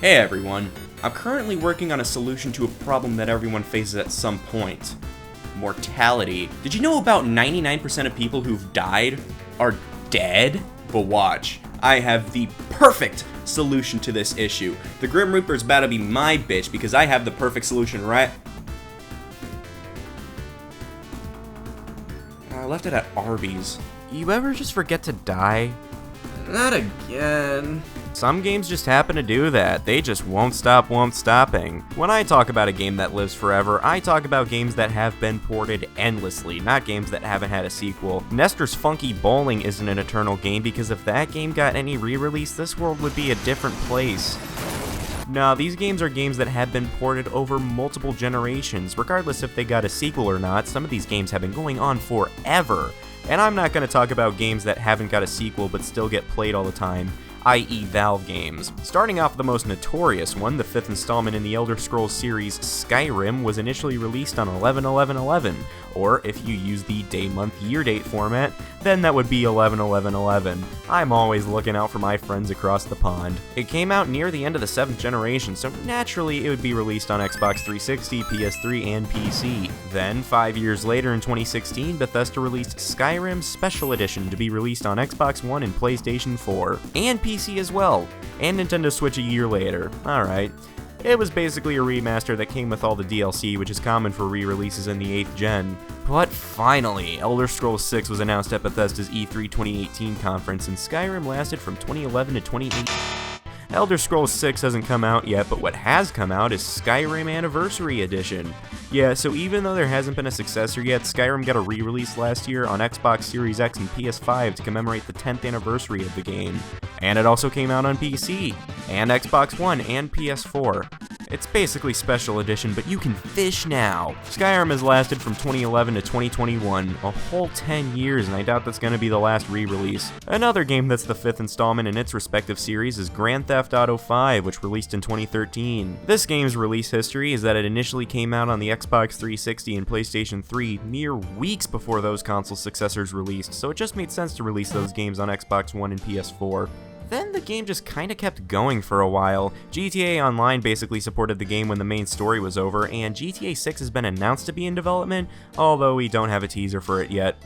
Hey everyone, I'm currently working on a solution to a problem that everyone faces at some point. Mortality. Did you know about 99% of people who've died are dead? But watch, I have the perfect solution to this issue. The Grim Reaper's about to be my bitch because I have the perfect solution right... I left it at Arby's. You ever just forget to die? Not again. Some games just happen to do that. They just won't stopping. When I talk about a game that lives forever, I talk about games that have been ported endlessly, not games that haven't had a sequel. Nestor's Funky Bowling isn't an eternal game because if that game got any re-release, this world would be a different place. No, these games are games that have been ported over multiple generations. Regardless if they got a sequel or not, some of these games have been going on forever. And I'm not going to talk about games that haven't got a sequel but still get played all the time, i.e. Valve games. Starting off the most notorious one, the 5th installment in the Elder Scrolls series, Skyrim, was initially released on 11/11/11, or if you use the day, month, year date format, then that would be 11/11/11. I'm always looking out for my friends across the pond. It came out near the end of the 7th generation, so naturally it would be released on Xbox 360, PS3, and PC. Then, 5 years later in 2016, Bethesda released Skyrim Special Edition to be released on Xbox One and PlayStation 4, and PC as well, and Nintendo Switch a year later. Alright. It was basically a remaster that came with all the DLC, which is common for re-releases in the 8th gen. But finally, Elder Scrolls 6 was announced at Bethesda's E3 2018 conference, and Skyrim lasted from 2011 to 2018. Elder Scrolls 6 hasn't come out yet, but what has come out is Skyrim Anniversary Edition. Yeah, so even though there hasn't been a successor yet, Skyrim got a re-release last year on Xbox Series X and PS5 to commemorate the 10th anniversary of the game. And it also came out on PC, and Xbox One, and PS4. It's basically Special Edition, but you can fish now. Skyrim has lasted from 2011 to 2021, a whole 10 years, and I doubt that's going to be the last re-release. Another game that's the 5th installment in its respective series is Grand Theft Auto V, which released in 2013. This game's release history is that it initially came out on the Xbox 360 and PlayStation 3 mere weeks before those console successors released, so it just made sense to release those games on Xbox One and PS4. Then the game just kinda kept going for a while. GTA Online basically supported the game when the main story was over, and GTA 6 has been announced to be in development, although we don't have a teaser for it yet.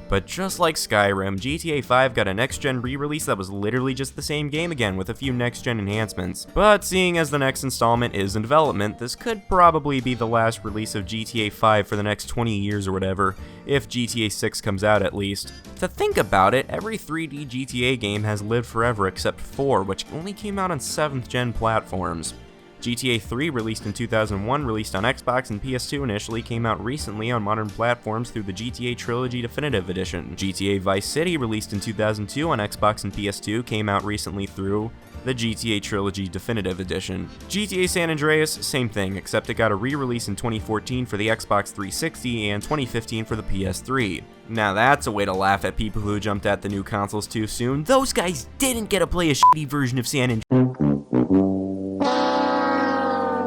But just like Skyrim, GTA 5 got a next-gen re-release that was literally just the same game again with a few next-gen enhancements. But seeing as the next installment is in development, this could probably be the last release of GTA 5 for the next 20 years or whatever, if GTA 6 comes out at least. To think about it, every 3D GTA game has lived forever except 4, which only came out on 7th-gen platforms. GTA 3, released in 2001, released on Xbox and PS2 initially, came out recently on modern platforms through the GTA Trilogy Definitive Edition. GTA Vice City, released in 2002 on Xbox and PS2, came out recently through the GTA Trilogy Definitive Edition. GTA San Andreas, same thing, except it got a re-release in 2014 for the Xbox 360 and 2015 for the PS3. Now that's a way to laugh at people who jumped at the new consoles too soon. Those guys didn't get to play a shitty version of San Andreas.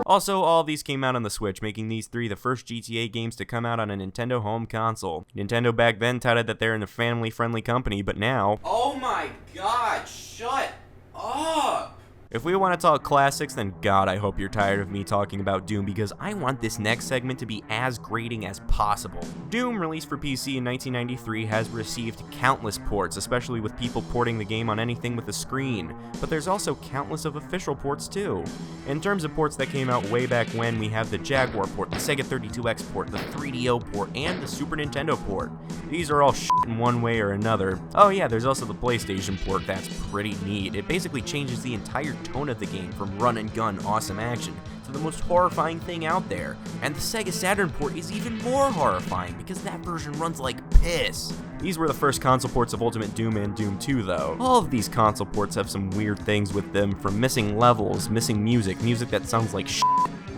Also, all of these came out on the Switch, making these 3 the first GTA games to come out on a Nintendo home console. Nintendo back then touted that they're a family-friendly company, but now... Oh my god, shut up! If we want to talk classics, then God, I hope you're tired of me talking about Doom, because I want this next segment to be as grating as possible. Doom, released for PC in 1993, has received countless ports, especially with people porting the game on anything with a screen, but there's also countless of official ports too. In terms of ports that came out way back when, we have the Jaguar port, the Sega 32X port, the 3DO port, and the Super Nintendo port. These are all shit in one way or another. Oh yeah, there's also the PlayStation port that's pretty neat. It basically changes the entire tone of the game from run and gun awesome action to the most horrifying thing out there. And the Sega Saturn port is even more horrifying because that version runs like piss. These were the first console ports of Ultimate Doom and Doom 2 though. All of these console ports have some weird things with them, from missing levels, missing music that sounds like shit,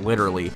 literally,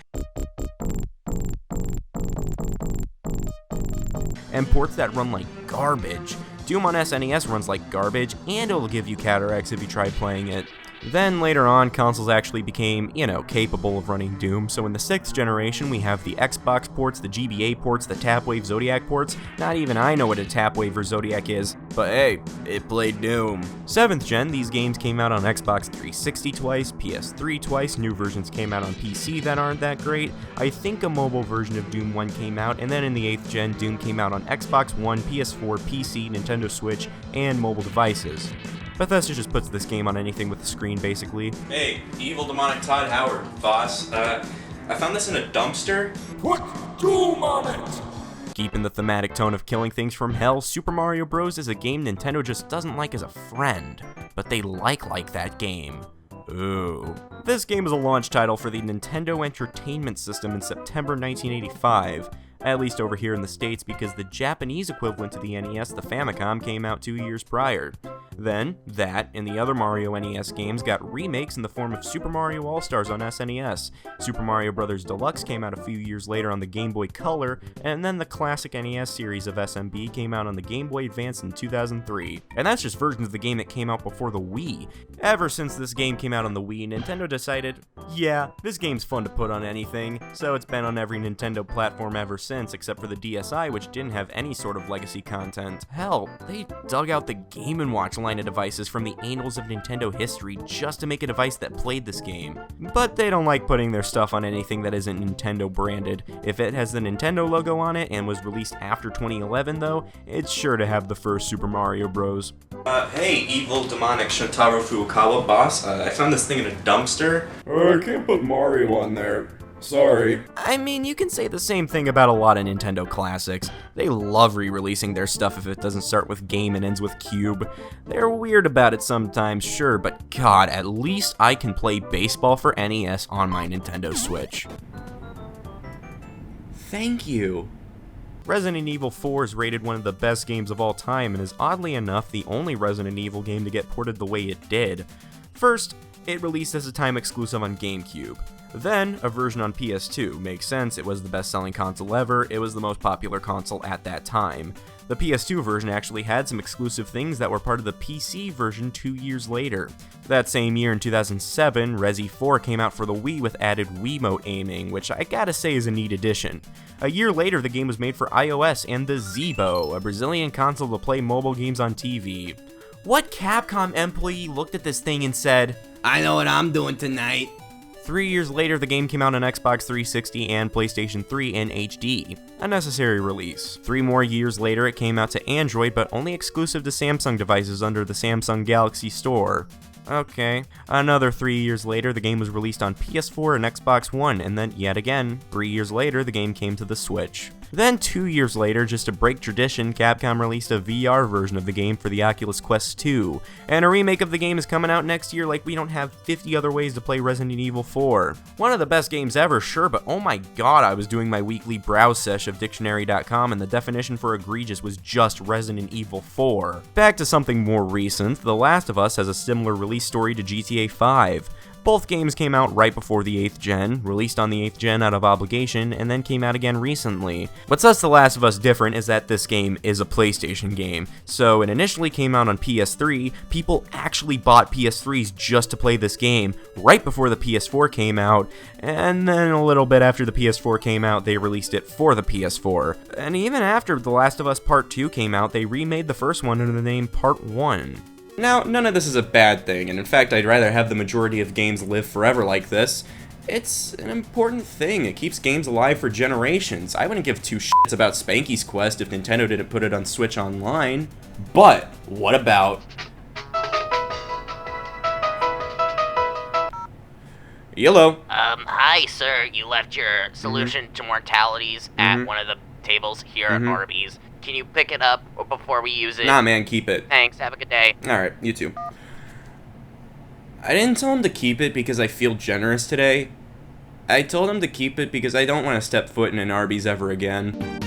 and ports that run like garbage. Doom on SNES runs like garbage, and it'll give you cataracts if you try playing it. Then later on, consoles actually became, capable of running Doom, so in the 6th generation we have the Xbox ports, the GBA ports, the Tapwave Zodiac ports. Not even I know what a Tapwave or Zodiac is, but hey, it played Doom. 7th gen, these games came out on Xbox 360 twice, PS3 twice, new versions came out on PC that aren't that great. I think a mobile version of Doom 1 came out, and then in the 8th gen, Doom came out on Xbox One, PS4, PC, Nintendo Switch, and mobile devices. Bethesda just puts this game on anything with a screen, basically. Hey, evil demonic Todd Howard, boss. I found this in a dumpster. Put Doom on it! Keeping the thematic tone of killing things from hell, Super Mario Bros. Is a game Nintendo just doesn't like as a friend, but they like that game. Ooh. This game is a launch title for the Nintendo Entertainment System in September 1985. At least over here in the States, because the Japanese equivalent to the NES, the Famicom, came out 2 years prior. Then, that and the other Mario NES games got remakes in the form of Super Mario All-Stars on SNES, Super Mario Bros. Deluxe came out a few years later on the Game Boy Color, and then the classic NES series of SMB came out on the Game Boy Advance in 2003. And that's just versions of the game that came out before the Wii. Ever since this game came out on the Wii, Nintendo decided, yeah, this game's fun to put on anything, so it's been on every Nintendo platform ever since, except for the DSi, which didn't have any sort of legacy content. Hell, they dug out the Game & Watch line of devices from the annals of Nintendo history just to make a device that played this game. But they don't like putting their stuff on anything that isn't Nintendo branded. If it has the Nintendo logo on it and was released after 2011 though, it's sure to have the first Super Mario Bros. Hey, evil demonic Shintaro Furukawa, boss. I found this thing in a dumpster. I can't put Mario on there. Sorry. I mean, you can say the same thing about a lot of Nintendo classics. They love re-releasing their stuff if it doesn't start with game and ends with cube. They're weird about it sometimes, sure, but god, at least I can play baseball for NES on my Nintendo Switch. Thank you. Resident Evil 4 is rated one of the best games of all time and is oddly enough the only Resident Evil game to get ported the way it did. First, it released as a time exclusive on GameCube. Then, a version on PS2. Makes sense, it was the best-selling console ever, it was the most popular console at that time. The PS2 version actually had some exclusive things that were part of the PC version 2 years later. That same year in 2007, Resi 4 came out for the Wii with added Wiimote aiming, which I gotta say is a neat addition. A year later, the game was made for iOS and the Zeebo, a Brazilian console to play mobile games on TV. What Capcom employee looked at this thing and said, "I know what I'm doing tonight"? 3 years later, the game came out on Xbox 360 and PlayStation 3 in HD. A necessary release. 3 more years later, it came out to Android, but only exclusive to Samsung devices under the Samsung Galaxy Store. Okay. Another 3 years later, the game was released on PS4 and Xbox One, and then, yet again, 3 years later, the game came to the Switch. Then 2 years later, just to break tradition, Capcom released a VR version of the game for the Oculus Quest 2, and a remake of the game is coming out next year like we don't have 50 other ways to play Resident Evil 4. One of the best games ever, sure, but oh my god, I was doing my weekly browse sesh of dictionary.com and the definition for egregious was just Resident Evil 4. Back to something more recent, The Last of Us has a similar release story to GTA 5. Both games came out right before the 8th gen, released on the 8th gen out of obligation, and then came out again recently. What sets The Last of Us different is that this game is a PlayStation game. So it initially came out on PS3, people actually bought PS3s just to play this game right before the PS4 came out, and then a little bit after the PS4 came out, they released it for the PS4. And even after The Last of Us Part 2 came out, they remade the first one under the name Part 1. Now, none of this is a bad thing, and in fact, I'd rather have the majority of games live forever like this. It's an important thing, it keeps games alive for generations. I wouldn't give two shits about Spanky's Quest if Nintendo didn't put it on Switch Online. But, what about... Hello. Hi, sir. You left your solution to mortalities at one of the tables here at Arby's. Can you pick it up before we use it? Nah, man, keep it. Thanks, have a good day. Alright, you too. I didn't tell him to keep it because I feel generous today. I told him to keep it because I don't want to step foot in an Arby's ever again.